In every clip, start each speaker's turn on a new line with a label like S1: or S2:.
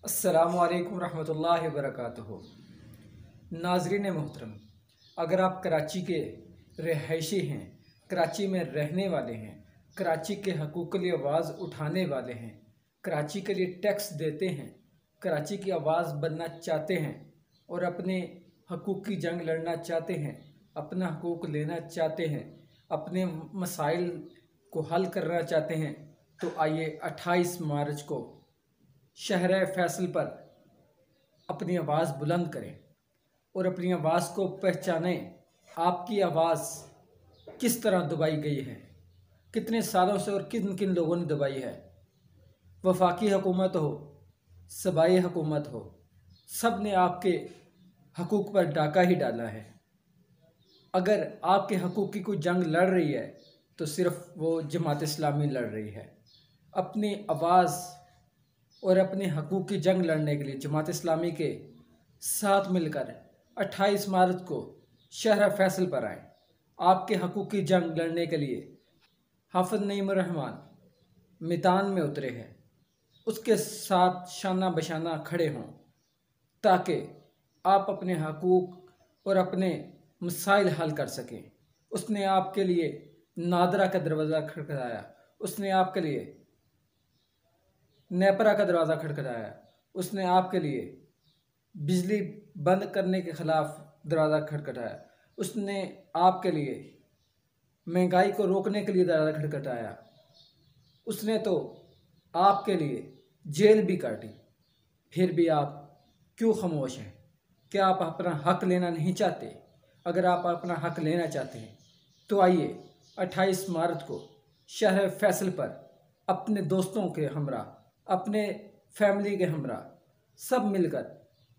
S1: السلام علیکم ورحمۃ اللہ وبرکاتہ۔ ناظرین محترم، اگر آپ کراچی کے رہائشی ہیں، کراچی میں رہنے والے ہیں، کراچی کے حقوق کے لیے آواز اٹھانے والے ہیں، کراچی کے لیے ٹیکس دیتے ہیں، کراچی کی آواز بننا چاہتے ہیں اور اپنے حقوق کی جنگ لڑنا چاہتے ہیں، اپنا حقوق لینا چاہتے ہیں، اپنے مسائل کو حل کرنا چاہتے ہیں، تو آئیے 28 مارچ کو شہر فیصل پر اپنی آواز بلند کریں اور اپنی آواز کو پہچانیں۔ آپ کی آواز کس طرح دبائی گئی ہے، کتنے سالوں سے اور کن کن لوگوں نے دبائی ہے۔ وفاقی حکومت ہو، صوبائی حکومت ہو، سب نے آپ کے حقوق پر ڈاکہ ہی ڈالا ہے۔ اگر آپ کے حقوق کی کوئی جنگ لڑ رہی ہے تو صرف وہ جماعت اسلامی لڑ رہی ہے۔ اپنی آواز اور اپنے حقوق کی جنگ لڑنے کے لیے جماعت اسلامی کے ساتھ مل کر 28 مارچ کو شہر فیصل پر آئیں۔ آپ کے حقوق کی جنگ لڑنے کے لیے حافظ نعیم الرحمن میدان میں اترے ہیں، اس کے ساتھ شانہ بشانہ کھڑے ہوں تاکہ آپ اپنے حقوق اور اپنے مسائل حل کر سکیں۔ اس نے آپ کے لیے نادرا کا دروازہ کھٹکھٹایا، اس نے آپ کے لیے نیپرا کا دروازہ کھٹکھٹایا، اس نے آپ کے لیے بجلی بند کرنے کے خلاف دروازہ کھٹکھٹایا، اس نے آپ کے لیے مہنگائی کو روکنے کے لیے دروازہ کھٹکھٹایا، اس نے تو آپ کے لیے جیل بھی کاٹی۔ پھر بھی آپ کیوں خاموش ہیں؟ کیا آپ اپنا حق لینا نہیں چاہتے؟ اگر آپ اپنا حق لینا چاہتے ہیں تو آئیے 28 مارچ کو شہر فیصل پر اپنے دوستوں کے ہمراہ، اپنے فیملی کے ہمراہ سب مل کر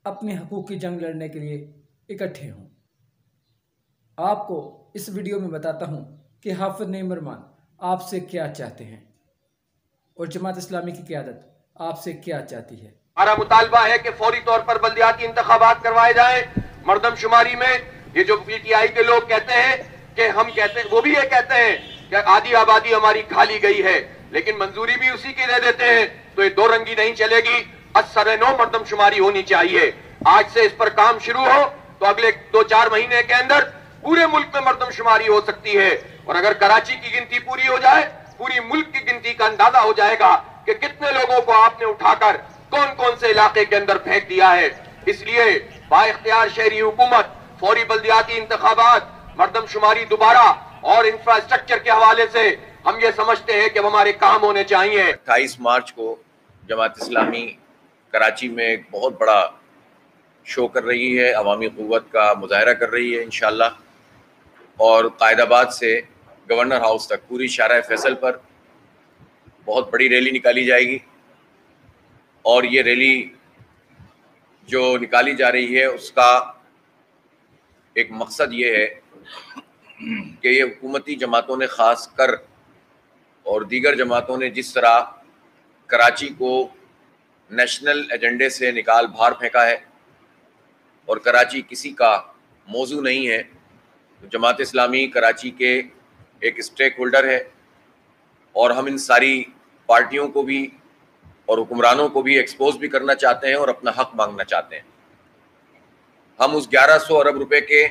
S1: اپنے حقوق کی جنگ لڑنے کے لیے اکٹھے ہوں۔ آپ کو اس ویڈیو میں بتاتا ہوں کہ حافظ نعیم الرحمن آپ سے کیا چاہتے ہیں اور جماعت اسلامی کی قیادت آپ سے کیا چاہتی ہے۔
S2: ہمارا مطالبہ ہے کہ فوری طور پر بلدیاتی انتخابات کروائے جائیں۔ مردم شماری میں یہ جو پی ٹی آئی کے لوگ کہتے ہیں کہ ہم کہتے ہیں، وہ بھی یہ کہتے ہیں کہ آدھی آبادی ہماری کھا لی گئی ہے، لیکن منظوری بھی اسی کی دے دیتے ہیں، تو یہ دو رنگی نہیں چلے گی۔ اثر نو مردم شماری ہونی چاہیے۔ آج سے اس پر کام شروع ہو تو اگلے 2-4 مہینے کے اندر پورے ملک میں مردم شماری ہو سکتی ہے، اور اگر کراچی کی گنتی پوری ہو جائے، پوری ملک کی گنتی کا اندازہ ہو جائے گا کہ کتنے لوگوں کو آپ نے اٹھا کر کون کون سے علاقے کے اندر پھینک دیا ہے۔ اس لیے با اختیار شہری حکومت، فوری بلدیاتی انتخابات، مردم شماری دوبارہ اور انفراسٹرکچر کے حوالے سے ہم یہ سمجھتے ہیں کہ ہمارے کام ہونے چاہیے۔
S3: 28 مارچ کو جماعت اسلامی کراچی میں ایک بہت بڑا شو کر رہی ہے، عوامی قوت کا مظاہرہ کر رہی ہے انشاءاللہ، اور قائد آباد سے گورنر ہاؤس تک پوری شارع فیصل پر بہت بڑی ریلی نکالی جائے گی۔ اور یہ ریلی جو نکالی جا رہی ہے اس کا ایک مقصد یہ ہے کہ یہ حکومتی جماعتوں نے خاص کر اور دیگر جماعتوں نے جس طرح کراچی کو نیشنل ایجنڈے سے نکال باہر پھینکا ہے اور کراچی کسی کا موضوع نہیں ہے، تو جماعت اسلامی کراچی کے ایک اسٹیک ہولڈر ہے، اور ہم ان ساری پارٹیوں کو بھی اور حکمرانوں کو بھی ایکسپوز بھی کرنا چاہتے ہیں اور اپنا حق مانگنا چاہتے ہیں۔ ہم اس 1100 ارب روپے کے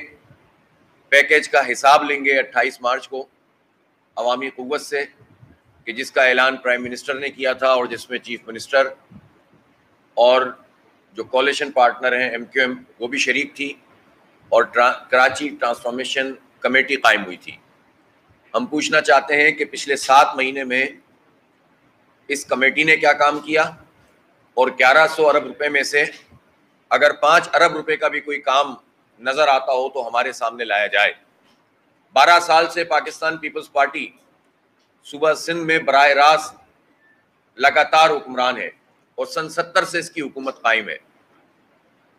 S3: پیکیج کا حساب لیں گے 28 مارچ کو عوامی قوت سے، کہ جس کا اعلان پرائم منسٹر نے کیا تھا اور جس میں چیف منسٹر اور جو کولیشن پارٹنر ہیں ایم کیو ایم وہ بھی شریک تھی، اور کراچی ٹرانسفارمیشن کمیٹی قائم ہوئی تھی۔ ہم پوچھنا چاہتے ہیں کہ پچھلے 7 مہینے میں اس کمیٹی نے کیا کام کیا، اور 1100 ارب روپے میں سے اگر 5 ارب روپے کا بھی کوئی کام نظر آتا ہو تو ہمارے سامنے لایا جائے۔ 12 سال سے پاکستان پیپلز پارٹی صوبہ سندھ میں براہ راست لگاتار حکمران ہے، اور سن 70 سے اس کی حکومت قائم ہے۔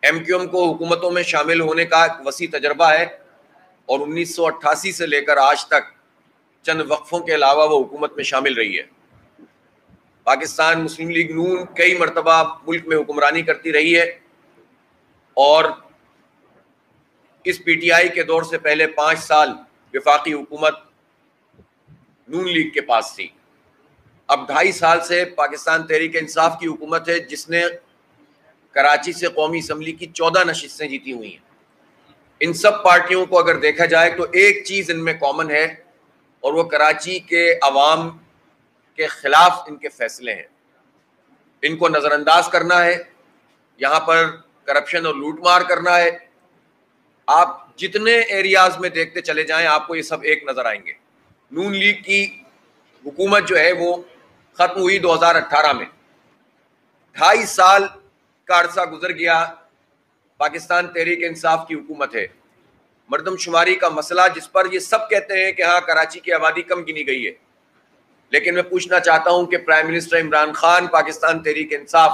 S3: ایم کیو ایم کو حکومتوں میں شامل ہونے کا ایک وسیع تجربہ ہے، اور 1988 سے لے کر آج تک چند وقفوں کے علاوہ وہ حکومت میں شامل رہی ہے۔ پاکستان مسلم لیگ نون کئی مرتبہ ملک میں حکمرانی کرتی رہی ہے، اور اس پی ٹی آئی کے دور سے پہلے 5 سال وفاقی حکومت نون لیگ کے پاس تھی۔ اب 2.5 سال سے پاکستان تحریک انصاف کی حکومت ہے، جس نے کراچی سے قومی اسمبلی کی 14 نشستیں جیتی ہوئی ہیں. ان سب پارٹیوں کو اگر دیکھا جائے تو ایک چیز ان میں کامن ہے, اور وہ کراچی کے عوام کے خلاف ان کے فیصلے ہیں. ان کو نظر انداز کرنا ہے, یہاں پر کرپشن اور لوٹ مار کرنا ہے. آپ جتنے ایریاز میں دیکھتے چلے جائیں آپ کو یہ سب ایک نظر آئیں گے. نون لیگ کی حکومت جو ہے وہ ختم ہوئی 2018 میں, 2.5 سال کا عرصہ گزر گیا, پاکستان تحریک انصاف کی حکومت ہے. مردم شماری کا مسئلہ جس پر یہ سب کہتے ہیں کہ ہاں کراچی کی آبادی کم گنی گئی ہے, لیکن میں پوچھنا چاہتا ہوں کہ پرائم منسٹر عمران خان, پاکستان تحریک انصاف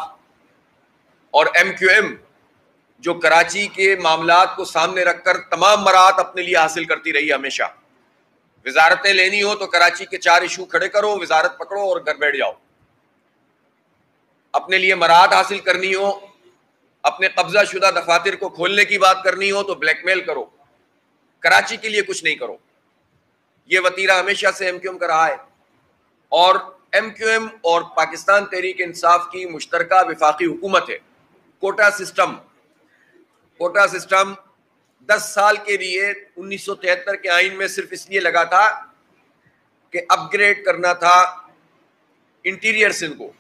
S3: اور MQM جو کراچی کے معاملات کو سامنے رکھ کر تمام مراحت اپنے لیے حاصل کرتی رہی, ہمیشہ وزارتیں لینی ہو تو کراچی کے 4 ایشو کھڑے کرو, وزارت پکڑو اور گھر بیٹھ جاؤ. اپنے لیے مراحت حاصل کرنی ہو, اپنے قبضہ شدہ دفاتر کو کھولنے کی بات کرنی ہو تو بلیک میل کرو, کراچی کے لیے کچھ نہیں کرو. یہ وتیرہ ہمیشہ سے MQM کا رہا ہے, اور MQM اور پاکستان تحریک انصاف کی مشترکہ وفاقی حکومت ہے. کوٹا سسٹم 10 سال کے لیے 1973 کے آئین میں صرف اس لیے لگا تھا کہ اپ گریڈ کرنا تھا انٹیریئر سندھ کو,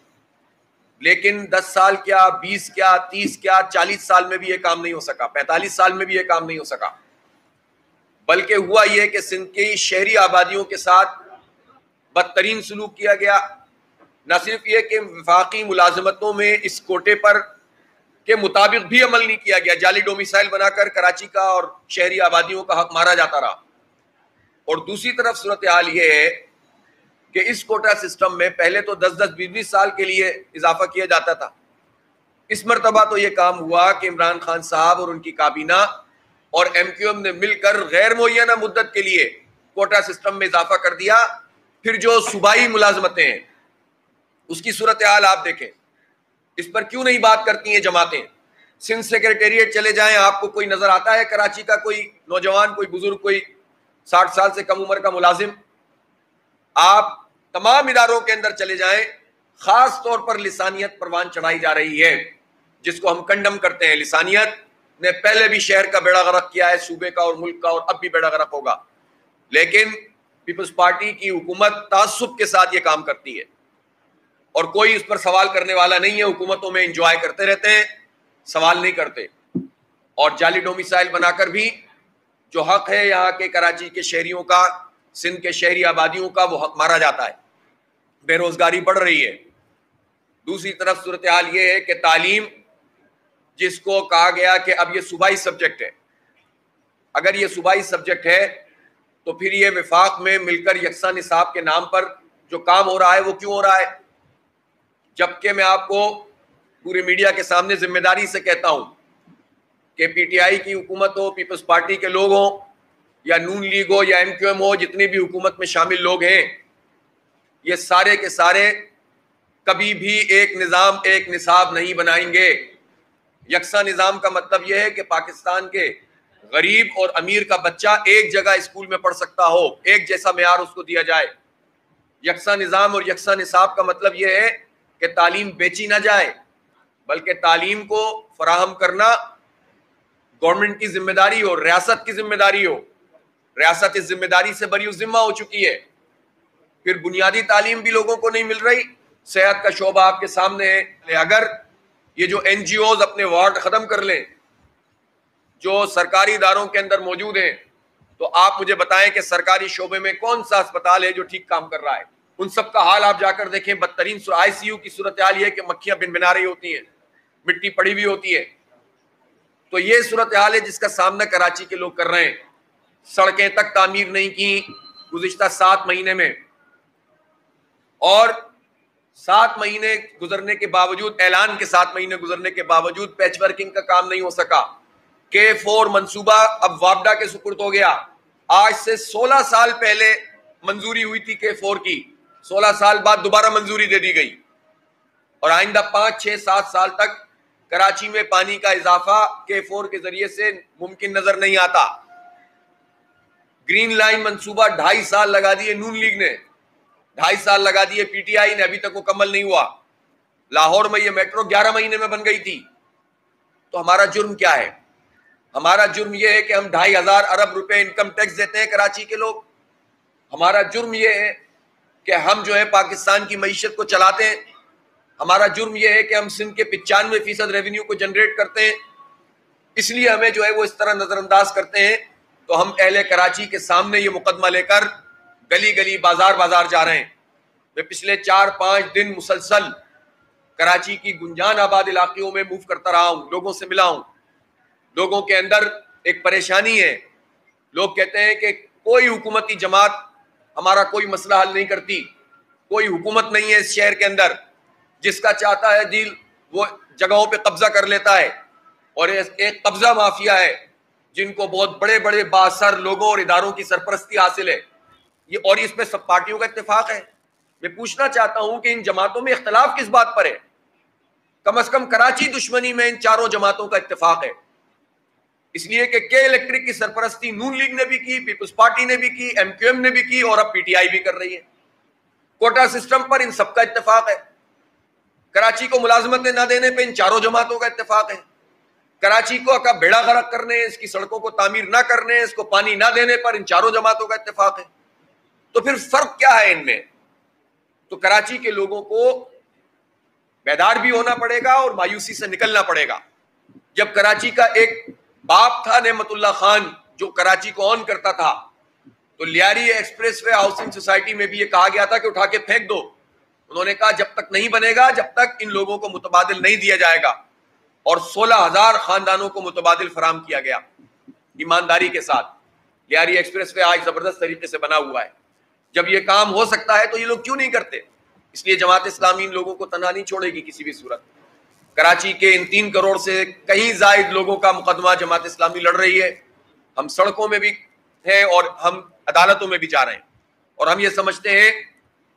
S3: لیکن 10 سال کیا, 20 کیا, 30 کیا, 40 سال میں بھی یہ کام نہیں ہو سکا, 45 سال میں بھی یہ کام نہیں ہو سکا. بلکہ ہوا یہ کہ سندھ کی شہری آبادیوں کے ساتھ بدترین سلوک کیا گیا. نہ صرف یہ کہ وفاقی ملازمتوں میں اس کوٹے پر کے مطابق بھی عمل نہیں کیا گیا, جعلی ڈومیسائل بنا کر کراچی کا اور شہری آبادیوں کا حق مارا جاتا رہا. اور دوسری طرف صورتحال یہ ہے کہ اس کوٹا سسٹم میں پہلے تو 10-10, 20-20 سال کے لیے اضافہ کیا جاتا تھا. اس مرتبہ تو یہ کام ہوا کہ عمران خان صاحب اور ان کی کابینہ اور MQM نے مل کر غیر معینہ مدت کے لیے کوٹا سسٹم میں اضافہ کر دیا. پھر جو صوبائی ملازمتیں ہیں اس کی صورتحال آپ دیکھیں, اس پر کیوں نہیں بات کرتی ہیں جماعتیں. سندھ سیکریٹریٹ چلے جائیں, آپ کو کوئی نظر آتا ہے کراچی کا کوئی نوجوان, کوئی بزرگ, کوئی 60 سال سے کم عمر کا ملازم؟ آپ تمام اداروں کے اندر چلے جائیں, خاص طور پر لسانیت پروان چڑھائی جا رہی ہے, جس کو ہم کنڈم کرتے ہیں. لسانیت نے پہلے بھی شہر کا بیڑا غرق کیا ہے, صوبے کا اور ملک کا, اور اب بھی بیڑا غرق ہوگا. لیکن پیپلز پارٹی کی حکومت تعصب کے ساتھ یہ کام کرتی ہے, اور کوئی اس پر سوال کرنے والا نہیں ہے. حکومتوں میں انجوائے کرتے رہتے ہیں, سوال نہیں کرتے. اور جعلی ڈومیسائل بنا کر بھی جو حق ہے یہاں کے کراچی کے شہریوں کا, سندھ کے شہری آبادیوں کا, وہ حق مارا جاتا ہے. بے روزگاری بڑھ رہی ہے. دوسری طرف صورتحال یہ ہے کہ تعلیم, جس کو کہا گیا کہ اب یہ صوبائی سبجیکٹ ہے, اگر یہ صوبائی سبجیکٹ ہے تو پھر یہ وفاق میں مل کر یکساں نصاب کے نام پر جو کام ہو رہا ہے وہ کیوں ہو رہا ہے؟ جبکہ میں آپ کو پورے میڈیا کے سامنے ذمہ داری سے کہتا ہوں کہ PTI کی حکومت ہو, پیپلز پارٹی کے لوگ ہوں, یا نون لیگ ہو, یا MQM ہو, جتنے بھی حکومت میں شامل لوگ ہیں, یہ سارے کے سارے کبھی بھی ایک نظام, ایک نصاب نہیں بنائیں گے. یکساں نظام کا مطلب یہ ہے کہ پاکستان کے غریب اور امیر کا بچہ ایک جگہ اسکول میں پڑھ سکتا ہو, ایک جیسا معیار اس کو دیا جائے. یکساں نظام اور یکساں نصاب کا مطلب یہ ہے کہ تعلیم بیچی نہ جائے, بلکہ تعلیم کو فراہم کرنا گورنمنٹ کی ذمہ داری ہو, ریاست کی ذمہ داری ہو. ریاست اس ذمہ داری سے بری ذمہ ہو چکی ہے. پھر بنیادی تعلیم بھی لوگوں کو نہیں مل رہی. صحت کا شعبہ آپ کے سامنے ہے. اگر یہ جو NGOز اپنے وارڈ ختم کر لیں جو سرکاری اداروں کے اندر موجود ہیں, تو آپ مجھے بتائیں کہ سرکاری شعبے میں کون سا اسپتال ہے جو ٹھیک کام کر رہا ہے؟ ان سب کا حال آپ جا کر دیکھیں. بدترین ICU کی صورتحال یہ ہے کہ مکھیاں بن بنا رہی ہوتی ہیں, مٹی پڑی ہوئی ہوتی ہے. تو یہ صورتحال ہے جس کا سامنا کراچی کے لوگ کر رہے ہیں. سڑکیں تک تعمیر نہیں کی گزشتہ 7 مہینے میں, اور 7 مہینے گزرنے کے باوجود, اعلان کے 7 مہینے گزرنے کے باوجود پیچ ورکنگ کا کام نہیں ہو سکا. K4 منصوبہ اب وابڈا کے سپرد ہو گیا. آج سے 16 سال پہلے منظوری ہوئی تھی K4 کی, 16 سال بعد دوبارہ منظوری دے دی گئی, اور آئندہ 5, 6, 7 سال تک کراچی میں پانی کا اضافہ K4 کے ذریعے سے ممکن نظر نہیں آتا. گرین لائن منصوبہ 2.5 سال لگا دیے نون لیگ نے, 2.5 سال لگا دیے PTI نے, ابھی تک مکمل نہیں ہوا. لاہور میں یہ میٹرو 11 مہینے میں بن گئی تھی. تو ہمارا جرم کیا ہے؟ ہمارا جرم یہ ہے کہ ہم 2500 ارب روپے انکم ٹیکس دیتے ہیں کراچی کے لوگ. ہمارا جرم یہ ہے کہ ہم جو ہے پاکستان کی معیشت کو چلاتے ہیں. ہمارا جرم یہ ہے کہ ہم سندھ کے 95% ریونیو کو جنریٹ کرتے ہیں. اس لیے ہمیں جو ہے وہ اس طرح نظر انداز کرتے ہیں. تو ہم اہل کراچی کے سامنے یہ مقدمہ لے کر گلی گلی بازار بازار جا رہے ہیں. میں پچھلے 4-5 دن مسلسل کراچی کی گنجان آباد علاقوں میں موو کرتا رہا ہوں, لوگوں سے ملا ہوں. لوگوں کے اندر ایک پریشانی ہے. لوگ کہتے ہیں کہ کوئی حکومتی جماعت ہمارا کوئی مسئلہ حل نہیں کرتی. کوئی حکومت نہیں ہے اس شہر کے اندر. جس کا چاہتا ہے دل وہ جگہوں پہ قبضہ کر لیتا ہے. اور ایک قبضہ مافیا ہے جن کو بہت بڑے بڑے بااثر لوگوں اور اداروں کی سرپرستی حاصل ہے. یہ اور اس پہ سب پارٹیوں کا اتفاق ہے. میں پوچھنا چاہتا ہوں کہ ان جماعتوں میں اختلاف کس بات پر ہے؟ کم از کم کراچی دشمنی میں ان چاروں جماعتوں کا اتفاق ہے. اس لیے کہ کے الیکٹرک کی سرپرستی نون لیگ نے بھی کی, پیپلز پارٹی نے بھی کی, ایم کیو ایم نے بھی کی, اور اب پی ٹی آئی بھی کر رہی ہے. کوٹا سسٹم پر ان سب کا اتفاق ہے. کراچی کو ملازمتیں نہ دینے پہ ان چاروں جماعتوں کا اتفاق ہے. کراچی کو کا بیڑا غرق کرنے, اس کی سڑکوں کو تعمیر نہ کرنے, اس کو پانی نہ دینے پر ان چاروں جماعتوں کا اتفاق ہے. تو پھر فرق کیا ہے ان میں؟ تو کراچی کے لوگوں کو بیدار بھی ہونا پڑے گا اور مایوسی سے نکلنا پڑے گا. جب کراچی کا ایک باپ تھا نعمت اللہ خان جو کراچی کو آن کرتا تھا, تو Lyari express way housing society میں بھی یہ کہا گیا تھا کہ اٹھا کے پھینک دو. انہوں نے کہا جب تک نہیں بنے گا, جب تک ان لوگوں کو متبادل نہیں دیا جائے گا. اور 16,000 خاندانوں کو متبادل فراہم کیا گیا ایمانداری کے ساتھ. لیاری ایکسپریس وے آج زبردست طریقے سے بنا ہوا ہے. جب یہ کام ہو سکتا ہے تو یہ لوگ کیوں نہیں کرتے؟ اس لیے جماعت اسلامی ان لوگوں کو تنہا نہیں چھوڑے گی کسی بھی صورت. کراچی کے ان 3 کروڑ سے کہیں زائد لوگوں کا مقدمہ جماعت اسلامی لڑ رہی ہے. ہم سڑکوں میں بھی ہیں اور ہم عدالتوں میں بھی جا رہے ہیں. اور ہم یہ سمجھتے ہیں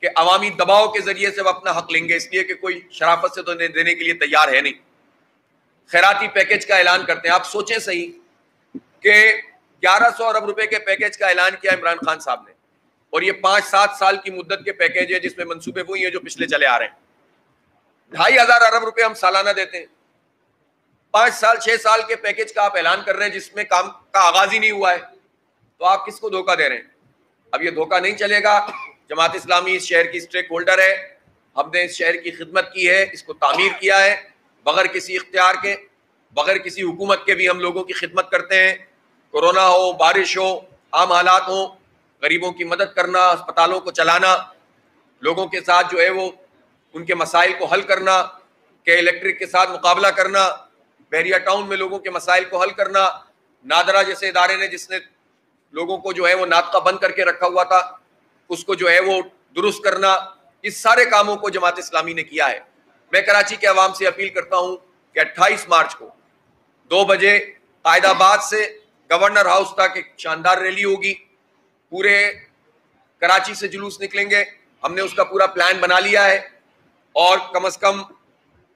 S3: کہ عوامی دباؤ کے ذریعے سے وہ اپنا حق لیں گے, اس لیے کہ کوئی شرافت سے تو دینے کے لیے تیار ہے نہیں. خیراتی پیکج کا اعلان کرتے ہیں. آپ سوچیں صحیح کہ 1100 ارب روپے کے پیکج کا اعلان کیا عمران خان صاحب نے, اور یہ 5-7 سال کی مدت کے پیکج ہے جس میں منصوبے وہی ہیں جو پچھلے چلے آ رہے ہیں. 2500 ارب روپے ہم سالانہ دیتے ہیں. 5 سال 6 سال کے پیکج کا آپ اعلان کر رہے ہیں جس میں کام کا آغاز ہی نہیں ہوا ہے. تو آپ کس کو دھوکہ دے رہے ہیں؟ اب یہ دھوکہ نہیں چلے گا. جماعت اسلامی اس شہر کی اسٹیک ہولڈر ہے. ہم نے اس شہر کی خدمت کی ہے, اس کو تعمیر کیا ہے بغیر کسی اختیار کے, بغیر کسی حکومت کے بھی ہم لوگوں کی خدمت کرتے ہیں. کورونا ہو, بارش ہو, عام حالات ہوں, غریبوں کی مدد کرنا, اسپتالوں کو چلانا, لوگوں کے ساتھ جو ہے وہ ان کے مسائل کو حل کرنا, کہ الیکٹرک کے ساتھ مقابلہ کرنا, بحریہ ٹاؤن میں لوگوں کے مسائل کو حل کرنا, نادرا جیسے ادارے نے جس نے لوگوں کو جو ہے وہ ناطقہ بند کر کے رکھا ہوا تھا اس کو جو ہے وہ درست کرنا, اس سارے کاموں کو جماعت اسلامی نے کیا ہے. میں کراچی کے عوام سے اپیل کرتا ہوں کہ 28 مارچ کو 2 بجے قائد آباد سے گورنر ہاؤس تک ایک شاندار ریلی ہوگی. پورے کراچی سے جلوس نکلیں گے. ہم نے اس کا پورا پلان بنا لیا ہے, اور کم از کم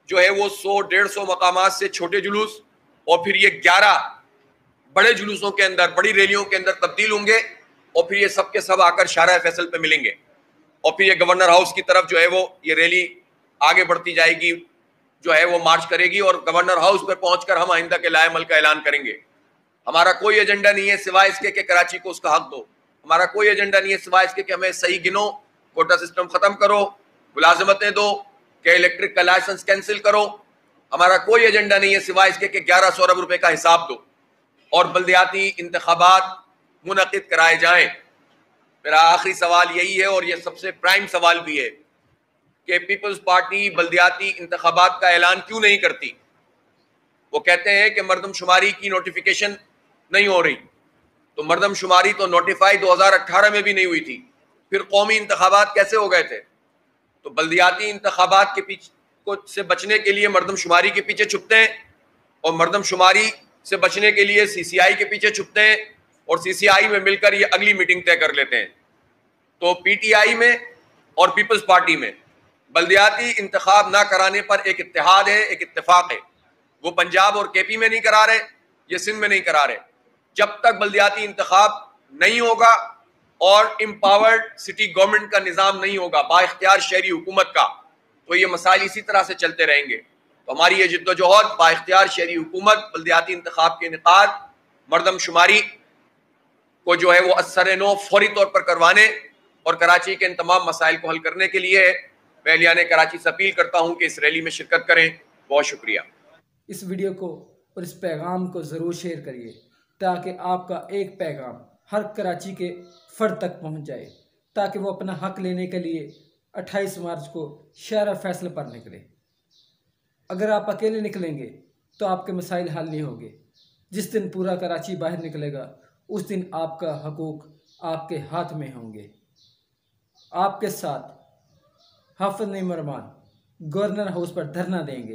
S3: جو ہے وہ 100-150 مقامات سے چھوٹے جلوس, اور پھر یہ 11 بڑے جلوسوں کے اندر, بڑی ریلیوں کے اندر تبدیل ہوں گے, اور پھر یہ سب کے سب آ کر شارع فیصل پہ ملیں گے, اور پھر یہ گورنر ہاؤس کی طرف جو ہے وہ یہ ریلی آگے بڑھتی جائے گی, جو ہے وہ مارچ کرے گی, اور گورنر ہاؤس پر پہنچ کر ہم آئندہ کے لائے عمل کا اعلان کریں گے. ہمارا کوئی ایجنڈا نہیں ہے سوائے اس کے کہ کراچی کو اس کا حق دو. ہمارا کوئی ایجنڈا نہیں ہے سوائے اس کے کہ ہمیں صحیح گنو, کوٹا سسٹم ختم کرو, ملازمتیں دو, کہ الیکٹرک کا لائسنس کینسل کرو. ہمارا کوئی ایجنڈا نہیں ہے سوائے اس کے کہ 1100 ارب روپے کا حساب دو, اور بلدیاتی انتخابات منعقد کرائے جائیں. میرا آخری سوال یہی ہے, اور یہ سب سے پرائم سوال بھی ہے, کہ پیپلز پارٹی بلدیاتی انتخابات کا اعلان کیوں نہیں کرتی؟ وہ کہتے ہیں کہ مردم شماری کی نوٹیفیکیشن نہیں ہو رہی. تو مردم شماری تو نوٹیفائی 2018 میں بھی نہیں ہوئی تھی, پھر قومی انتخابات کیسے ہو گئے تھے؟ تو بلدیاتی انتخابات کے پیچھے سے بچنے کے لیے مردم شماری کے پیچھے چھپتے ہیں, اور مردم شماری سے بچنے کے لیے سی سی آئی کے پیچھے چھپتے ہیں, اور سی سی آئی میں مل کر یہ اگلی میٹنگ طے کر لیتے ہیں. تو پی ٹی آئی میں اور پیپلز پارٹی میں بلدیاتی انتخاب نہ کرانے پر ایک اتحاد ہے, ایک اتفاق ہے. وہ پنجاب اور کے پی میں نہیں کرا رہے, یہ سندھ میں نہیں کرا رہے. جب تک بلدیاتی انتخاب نہیں ہوگا اور امپاورڈ سٹی گورنمنٹ کا نظام نہیں ہوگا, با اختیار شہری حکومت کا, تو یہ مسائل اسی طرح سے چلتے رہیں گے. تو ہماری یہ جدوجہد با اختیار شہری حکومت بلدیاتی انتخاب کے انعقاد، مردم شماری کو جو ہے وہ اثر نو فوری طور پر کروانے اور کراچی کے ان تمام مسائل کو حل کرنے کے لیے میں اہلیان کراچی سے اپیل کرتا ہوں کہ اس ریلی میں شرکت کریں۔ بہت شکریہ۔
S1: اس ویڈیو کو اور اس پیغام کو ضرور شیئر کریے تاکہ آپ کا ایک پیغام ہر کراچی کے فرد تک پہنچ جائے، تاکہ وہ اپنا حق لینے کے لیے 28 مارچ کو شارع فیصل پر نکلے۔ اگر آپ اکیلے نکلیں گے تو آپ کے مسائل حل نہیں ہوں گے۔ جس دن پورا کراچی باہر نکلے گا اس دن آپ کا حقوق آپ کے ہاتھ میں ہوں گے۔ آپ کے ساتھ حافظ نعیم الرحمان گورنر ہاؤس پر دھرنا دیں گے۔